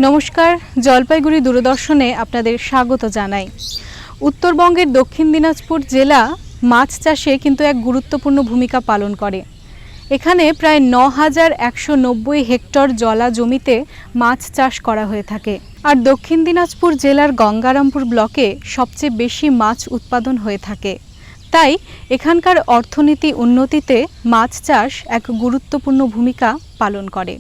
নমস্কার, জলপাইগুড়ি দূরদর্শনে আপনাদের স্বাগত জানাই। উত্তরবঙ্গের দক্ষিণ দিনাজপুর জেলা মাছ চাষে কিন্তু এক গুরুত্বপূর্ণ ভূমিকা পালন করে। এখানে প্রায় ৯,১৯০ হেক্টর জলা জমিতে মাছ চাষ করা হয়ে থাকে। আর দক্ষিণ দিনাজপুর জেলার গঙ্গারামপুর ব্লকে সবচেয়ে বেশি মাছ উৎপাদন হয়ে থাকে। তাই এখানকার অর্থনীতি উন্নতিতে মাছ চাষ এক গুরুত্বপূর্ণ ভূমিকা পালন করে।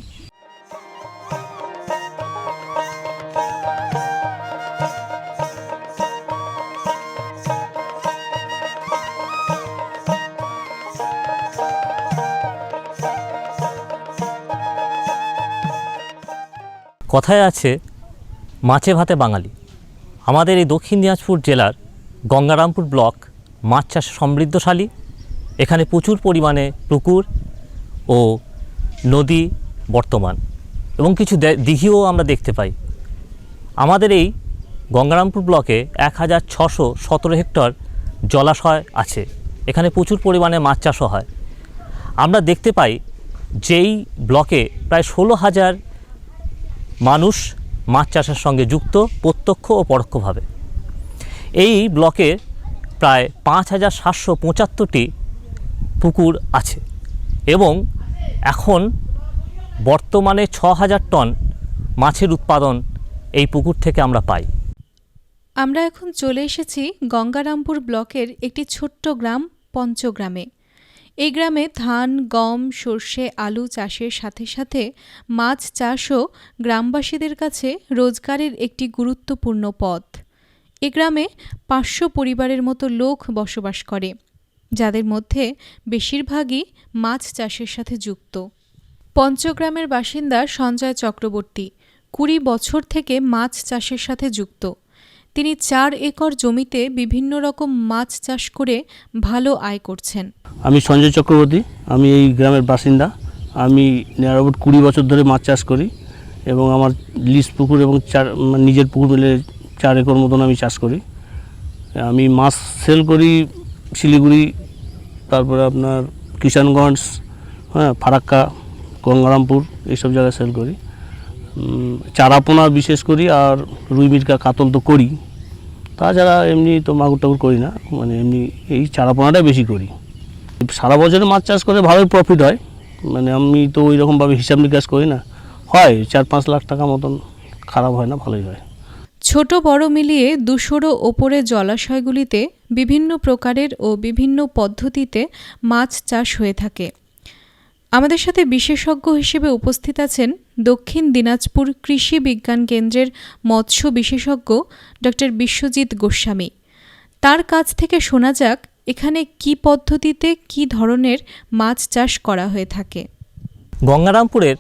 কথায় আছে মাছে ভাতে বাঙালি। আমাদের এই দক্ষিণ দিনাজপুর জেলার গঙ্গারামপুর ব্লক মাছ চাষে সমৃদ্ধশালী। এখানে প্রচুর পরিমাণে পুকুর ও নদী বর্তমান এবং কিছু দিঘিও আমরা দেখতে পাই। আমাদের এই গঙ্গারামপুর ব্লকে ১,৬১৭ হেক্টর জলাশয় আছে। এখানে প্রচুর পরিমাণে মাছ চাষও হয়। আমরা দেখতে পাই যেই ব্লকে প্রায় ১৬,০০০ মানুষ মাছ চাষের সঙ্গে যুক্ত প্রত্যক্ষ ও পরোক্ষভাবে। এই ব্লকে প্রায় ৫,৭৭৫টি পুকুর আছে এবং এখন বর্তমানে ৬,০০০ টন মাছের উৎপাদন এই পুকুর থেকে আমরা পাই। আমরা এখন চলে এসেছি গঙ্গারামপুর ব্লকের একটি ছোট্ট গ্রাম পঞ্চগ্রামে। এই গ্রামে ধান, গম, সর্ষে, আলু চাষের সাথে সাথে মাছ চাষও গ্রামবাসীদের কাছে রোজগারের একটি গুরুত্বপূর্ণ পথ। এ গ্রামে ৫০০ পরিবারের মতো লোক বসবাস করে, যাদের মধ্যে বেশিরভাগই মাছ চাষের সাথে যুক্ত। পঞ্চগ্রামের বাসিন্দা সঞ্জয় চক্রবর্তী ২০ বছর থেকে মাছ চাষের সাথে যুক্ত। তিনি ৪ একর জমিতে বিভিন্ন রকম মাছ চাষ করে ভালো আয় করছেন। আমি সঞ্জয় চক্রবর্তী, আমি এই গ্রামের বাসিন্দা। আমি নিয়ার অ্যাবাউট ২০ বছর ধরে মাছ চাষ করি এবং আমার লিজ পুকুর এবং নিজের পুকুর মিলে ৪ একর মতন আমি চাষ করি। আমি মাছ সেল করি শিলিগুড়ি, তারপরে আপনার কিষানগঞ্জ, ফারাক্কা, গঙ্গারামপুর এইসব জায়গায় সেল করি। চারাপোনা বিশেষ করি, আর রুই, মিরকা, কাতল তো করি। তাছাড়া এমনি তো মাগুর টাগুর করি না, মানে এমনি এই চারাপোনাটাই বেশি করি। সারা বছরে মাছ চাষ করে ভালোই প্রফিট হয়। মানে আমি তো ওই রকমভাবে হিসাব নিকাশ করি না, হয় ৪-৫ লাখ টাকা মতন, খারাপ হয় না, ভালোই হয়। ছোট বড় মিলিয়ে ২০০রও ওপরে জলাশয়গুলিতে বিভিন্ন প্রকারের ও বিভিন্ন পদ্ধতিতে মাছ চাষ হয়ে থাকে। আমাদের সাথে বিশেষজ্ঞ হিসেবে উপস্থিত আছেন দক্ষিণ দিনাজপুর কৃষি বিজ্ঞান কেন্দ্রের মৎস্য বিশেষজ্ঞ ডক্টর বিশ্বজিৎ গোস্বামী। তার কাছ থেকে শোনা যাক এখানে কি পদ্ধতিতে কি ধরনের মাছ চাষ করা হয়ে থাকে। গঙ্গারামপুরের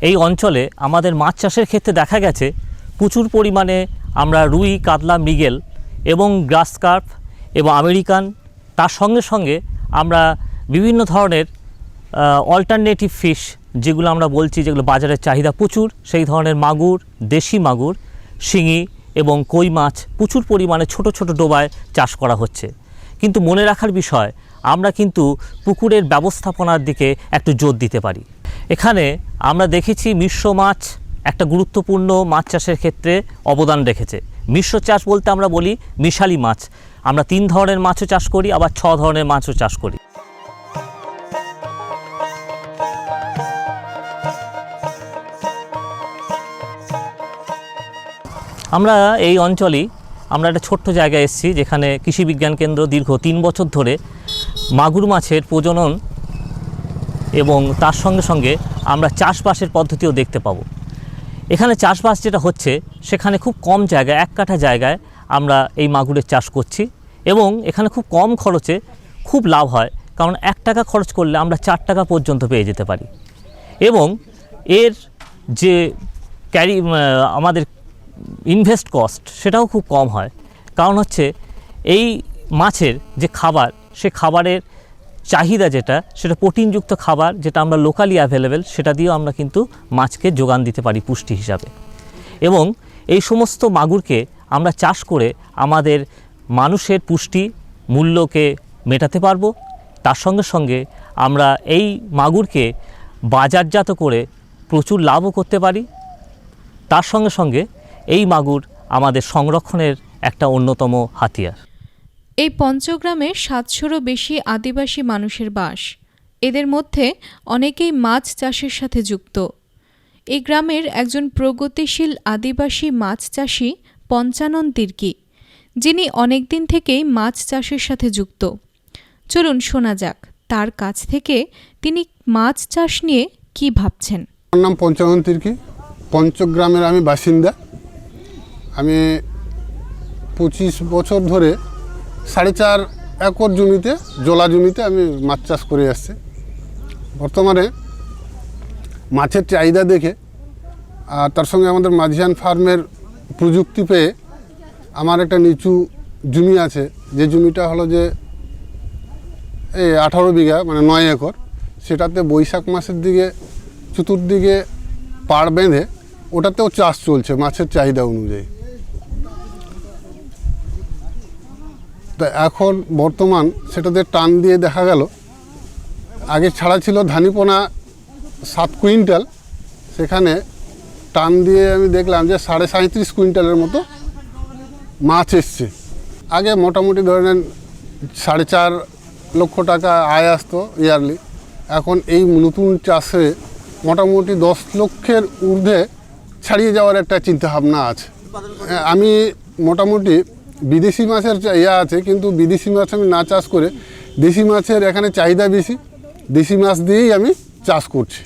এই অঞ্চলে আমাদের মাছ চাষের ক্ষেত্রে দেখা গেছে প্রচুর পরিমাণে আমরা রুই, কাতলা, মৃগেল এবং গ্রাস কার্প এবং আমেরিকান, তার সঙ্গে সঙ্গে আমরা বিভিন্ন ধরনের অল্টারনেটিভ ফিশ, যেগুলো আমরা বলছি, যেগুলো বাজারের চাহিদা প্রচুর, সেই ধরনের মাগুর, দেশি মাগুর, শিঙি এবং কই মাছ প্রচুর পরিমাণে ছোট ছোট ডোবায় চাষ করা হচ্ছে। কিন্তু মনে রাখার বিষয়, আমরা কিন্তু পুকুরের ব্যবস্থাপনার দিকে একটু জোর দিতে পারি। এখানে আমরা দেখেছি মিশ্র মাছ একটা গুরুত্বপূর্ণ মাছ চাষের ক্ষেত্রে অবদান রেখেছে। মিশ্র চাষ বলতে আমরা বলি মিশালি মাছ। আমরা ৩ ধরনের মাছও চাষ করি, আবার ৬ ধরনের মাছও চাষ করি। আমরা এই অঞ্চলেই আমরা একটা ছোট্ট জায়গায় এসেছি যেখানে কৃষি বিজ্ঞান কেন্দ্র দীর্ঘ 3 বছর ধরে মাগুর মাছের প্রজনন এবং তার সঙ্গে সঙ্গে আমরা চাষবাসের পদ্ধতিও দেখতে পাবো। এখানে চাষবাস যেটা হচ্ছে সেখানে খুব কম জায়গায় 1 কাঠা জায়গায় আমরা এই মাগুরের চাষ করছি এবং এখানে খুব কম খরচে খুব লাভ হয়, কারণ 1 টাকা খরচ করলে আমরা 4 টাকা পর্যন্ত পেয়ে যেতে পারি এবং এর যে আমাদের ইনভেস্ট কস্ট সেটাও খুব কম হয়। কারণ হচ্ছে এই মাছের যে খাবার, সে খাবারের চাহিদা যেটা, সেটা প্রোটিনযুক্ত খাবার যেটা আমরা লোকালি অ্যাভেলেবেল, সেটা দিয়েও আমরা কিন্তু মাছকে যোগান দিতে পারি পুষ্টি হিসাবে। এবং এই সমস্ত মাগুরকে আমরা চাষ করে আমাদের মানুষের পুষ্টি মূল্যকে মেটাতে পারবো। তার সঙ্গে সঙ্গে আমরা এই মাগুরকে বাজারজাত করে প্রচুর লাভও করতে পারি। তার সঙ্গে সঙ্গে এই মাগুর আমাদের সংরক্ষণের একটা অন্যতম হাতিয়ার। এই পঞ্চগ্রামে 700রও বেশি আদিবাসী মানুষের বাস। এদের মধ্যে অনেকেই মাছ চাষের সাথে যুক্ত। এই গ্রামের একজন প্রগতিশীল আদিবাসী মাছ চাষী পঞ্চানন তির্কি, যিনি অনেকদিন থেকেই মাছ চাষের সাথে যুক্ত। চলুন শোনা যাক তার কাছ থেকে তিনি মাছ চাষ নিয়ে কি ভাবছেন। আমার নাম পঞ্চানন তির্কি, পঞ্চগ্রামের আমি বাসিন্দা। আমি 25 বছর ধরে 4.5 একর জমিতে, জলা জমিতে আমি মাছ চাষ করে আসছি। বর্তমানে মাছের চাহিদা দেখে আর তার সঙ্গে আমাদের মাঝিয়ান ফার্মের প্রযুক্তি পেয়ে আমার একটা নিচু জমি আছে, যে জমিটা হলো যে এই 18 বিঘা, মানে 9 একর। সেটাতে বৈশাখ মাসের দিকে চতুর্দিকে পাড় বেঁধে ওটাতেও চাষ চলছে মাছের চাহিদা অনুযায়ী। তা এখন বর্তমান সেটাতে টান দিয়ে দেখা গেল, আগে ছাড়া ছিল ধানিপোনা 7 কুইন্টাল, সেখানে টান দিয়ে আমি দেখলাম যে 37.5 কুইন্টালের মতো মাছ এসছে। আগে মোটামুটি ধরে নেন 4.5 লক্ষ টাকা আয় আসতো ইয়ারলি। এখন এই নতুন চাষে মোটামুটি 10 লক্ষের ঊর্ধ্বে ছাড়িয়ে যাওয়ার একটা চিন্তাভাবনা আছে। আমি মোটামুটি বিদেশি মাছের আছে, কিন্তু বিদেশি মাছ আমি না চাষ করে দেশি মাছের এখানে চাহিদা বেশি, দেশি মাছ দিয়েই আমি চাষ করছি।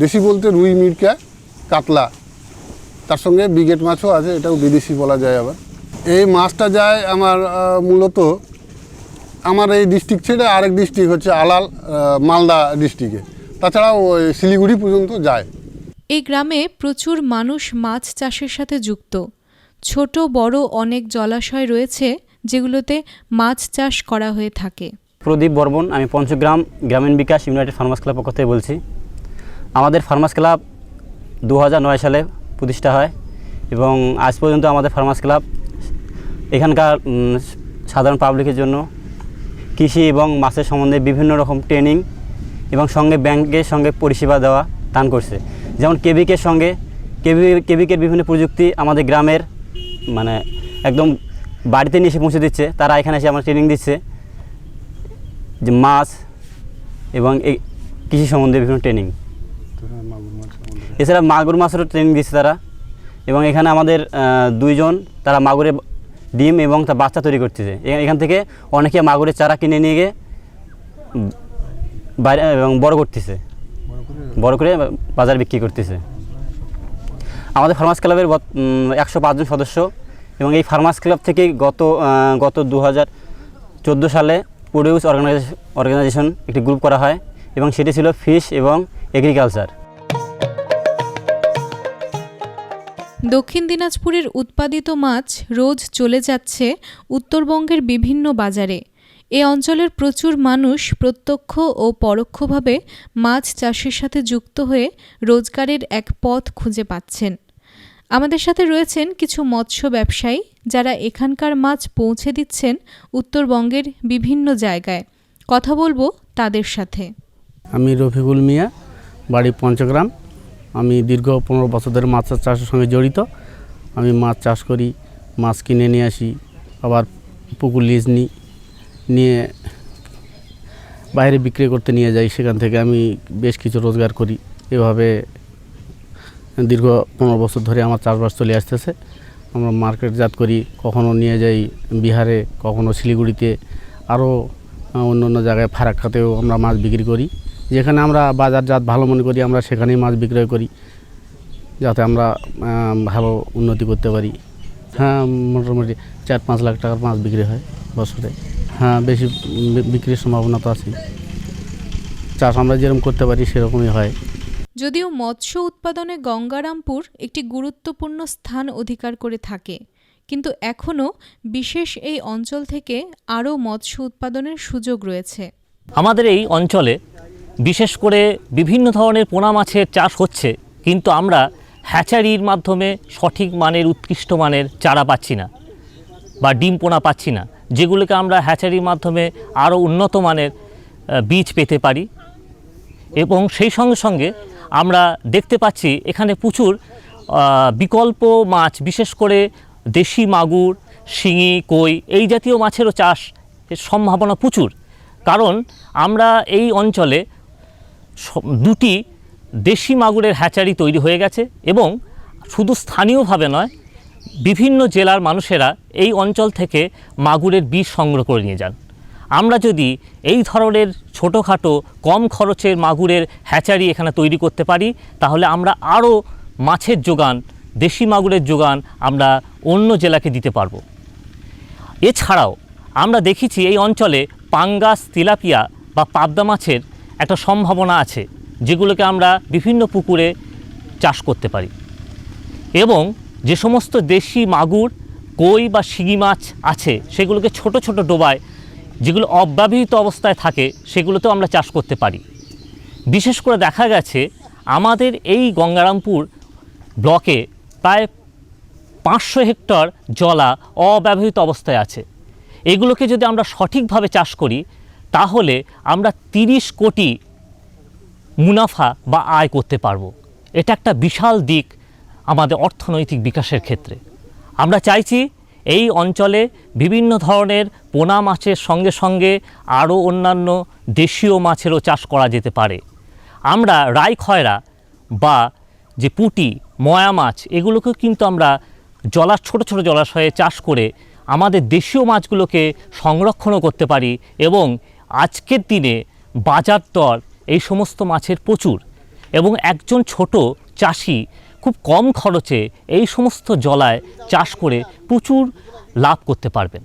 দেশি বলতে রুই, মিরকা, কাতলা, তার সঙ্গে ব্রিগেড মাছও আছে, এটাও বিদেশি বলা যায়। আবার এই মাছটা যায় আমার মূলত আমার এই ডিস্ট্রিক্ট ছেড়ে আরেক ডিস্ট্রিক্ট হচ্ছে আলাল, মালদা ডিস্ট্রিক্টে, তাছাড়াও শিলিগুড়ি পর্যন্ত যায়। এই গ্রামে প্রচুর মানুষ মাছ চাষের সাথে যুক্ত। ছোট বড় অনেক জলাশয় রয়েছে যেগুলোতে মাছ চাষ করা হয়ে থাকে। প্রদীপ বর্মন, আমি পঞ্চগ্রাম গ্রামীণ বিকাশ ইউনাইটেড ফার্মার্স ক্লাব পক্ষ থেকে বলছি। আমাদের ফার্মার্স ক্লাব 2009 সালে প্রতিষ্ঠা হয় এবং আজ পর্যন্ত আমাদের ফার্মার্স ক্লাব এখানকার সাধারণ পাবলিকের জন্য কৃষি এবং মাছের সম্বন্ধে বিভিন্ন রকম ট্রেনিং এবং সঙ্গে ব্যাংকের সঙ্গে পরিষেবা দেওয়া দান করছে। যেমন কেবিকের সঙ্গে কেবিকের বিভিন্ন প্রযুক্তি আমাদের গ্রামের মানে একদম বাড়িতে নিয়ে এসে পৌঁছে দিচ্ছে। তারা এখানে এসে আমার ট্রেনিং দিচ্ছে যে মাছ এবং এই কৃষি সম্বন্ধে বিভিন্ন ট্রেনিং। এছাড়া মাগুর মাছেরও ট্রেনিং দিচ্ছে তারা। এবং এখানে আমাদের 2 জন তারা মাগুরের ডিম এবং তার বাচ্চা তৈরি করতেছে। এখান থেকে অনেকে মাগুরের চারা কিনে নিয়ে গিয়ে বাইরে এবং বড় করতেছে, বড় করে বাজারে বিক্রি করতেছে। আমাদের ফার্মার্স ক্লাবের 105 জন সদস্য এবং এই ফার্মার্স ক্লাব থেকে গত 2014 সালে প্রোডিউস অর্গানাইজেশন একটি গ্রুপ করা হয় এবং সেটি ছিল ফিশ এবং এগ্রিকালচার। দক্ষিণ দিনাজপুরের উৎপাদিত মাছ রোজ চলে যাচ্ছে উত্তরবঙ্গের বিভিন্ন বাজারে। এ অঞ্চলের প্রচুর মানুষ প্রত্যক্ষ ও পরোক্ষভাবে মাছ চাষের সাথে যুক্ত হয়ে রোজগারের এক পথ খুঁজে পাচ্ছেন। আমাদের সাথে রয়েছেন কিছু মৎস্য ব্যবসায়ী, যারা এখানকার মাছ পৌঁছে দিচ্ছেন উত্তরবঙ্গের বিভিন্ন জায়গায়। কথা বলবো তাদের সাথে। আমি রফিকুল মিয়া, বাড়ি পঞ্চগ্রাম। আমি দীর্ঘ 15 বছর ধরে মাছ চাষের সঙ্গে জড়িত। আমি মাছ চাষ করি, মাছ কিনে নিয়ে আসি, আবার পুকুর লিজ নিয়ে বাইরে বিক্রি করতে নিয়ে যাই। সেখান থেকে আমি বেশ কিছু রোজগার করি। এভাবে দীর্ঘ 15 বছর ধরে আমার চাষবাস চলে আসতেছে। আমরা মার্কেটজাত করি, কখনো নিয়ে যাই বিহারে, কখনো শিলিগুড়িতে, আরও অন্য অন্য জায়গায় ফারাক্কাতেও আমরা মাছ বিক্রি করি। যেখানে আমরা বাজারজাত ভালো মনে করি আমরা সেখানেই মাছ বিক্রয় করি, যাতে আমরা ভালো উন্নতি করতে পারি। হ্যাঁ, মোটামুটি 4-5 লাখ টাকার মাছ বিক্রি হয় বছরে। হ্যাঁ, বেশি বিক্রির সম্ভাবনা তো আছে। চাষ আমরা যেরকম করতে পারি সেরকমই হয়। যদিও মৎস্য উৎপাদনে গঙ্গারামপুর একটি গুরুত্বপূর্ণ স্থান অধিকার করে থাকে, কিন্তু এখনও বিশেষ এই অঞ্চল থেকে আরও মৎস্য উৎপাদনের সুযোগ রয়েছে। আমাদের এই অঞ্চলে বিশেষ করে বিভিন্ন ধরনের পোনা মাছের চাষ হচ্ছে, কিন্তু আমরা হ্যাচারির মাধ্যমে সঠিক মানের উৎকৃষ্ট মানের চারা পাচ্ছি না বা ডিম পোনা পাচ্ছি না, যেগুলোকে আমরা হ্যাচারির মাধ্যমে আরও উন্নত মানের বীজ পেতে পারি। এবং সেই সঙ্গে সঙ্গে আমরা দেখতে পাচ্ছি এখানে প্রচুর বিকল্প মাছ, বিশেষ করে দেশি মাগুর, শিঙি, কই এই জাতীয় মাছেরও চাষ সম্ভাবনা প্রচুর। কারণ আমরা এই অঞ্চলে 2টি দেশি মাগুরের হ্যাচারি তৈরি হয়ে গেছে এবং শুধু স্থানীয়ভাবে নয়, বিভিন্ন জেলার মানুষেরা এই অঞ্চল থেকে মাগুরের বীজ সংগ্রহ করে নিয়ে যান। আমরা যদি এই ধরনের ছোটোখাটো কম খরচের মাগুরের হ্যাচারি এখানে তৈরি করতে পারি, তাহলে আমরা আরও মাছের যোগান, দেশি মাগুরের যোগান আমরা অন্য জেলাকে দিতে পারবো। এছাড়াও আমরা দেখেছি এই অঞ্চলে পাঙ্গাস, তেলাপিয়া বা পাবদা মাছের একটা সম্ভাবনা আছে, যেগুলোকে আমরা বিভিন্ন পুকুরে চাষ করতে পারি। এবং যে সমস্ত দেশি মাগুর, কই বা শিঙি মাছ আছে সেগুলোকে ছোট ছোট ডোবায়, যেগুলো অব্যবহৃত অবস্থায় থাকে, সেগুলোতেও আমরা চাষ করতে পারি। বিশেষ করে দেখা গেছে আমাদের এই গঙ্গারামপুর ব্লকে প্রায় 500 হেক্টর জলা অব্যবহৃত অবস্থায় আছে। এগুলোকে যদি আমরা সঠিকভাবে চাষ করি, তাহলে আমরা 30 কোটি মুনাফা বা আয় করতে পারবো। এটা একটা বিশাল দিক আমাদের অর্থনৈতিক বিকাশের ক্ষেত্রে। আমরা চাইছি এই অঞ্চলে বিভিন্ন ধরনের পোনা মাছের সঙ্গে সঙ্গে আরও অন্যান্য দেশীয় মাছেরও চাষ করা যেতে পারে। আমরা রাই খয়রা বা যে পুঁটি, ময়া মাছ, এগুলোকেও কিন্তু আমরা ছোট ছোট জলাশয়ে চাষ করে আমাদের দেশীয় মাছগুলোকে সংরক্ষণও করতে পারি। এবং আজকের দিনে বাজার দর এই সমস্ত মাছের প্রচুর, এবং একজন ছোট চাষি খুব কম খরচে এই সমস্ত জলায় চাষ করে প্রচুর লাভ করতে পারবেন।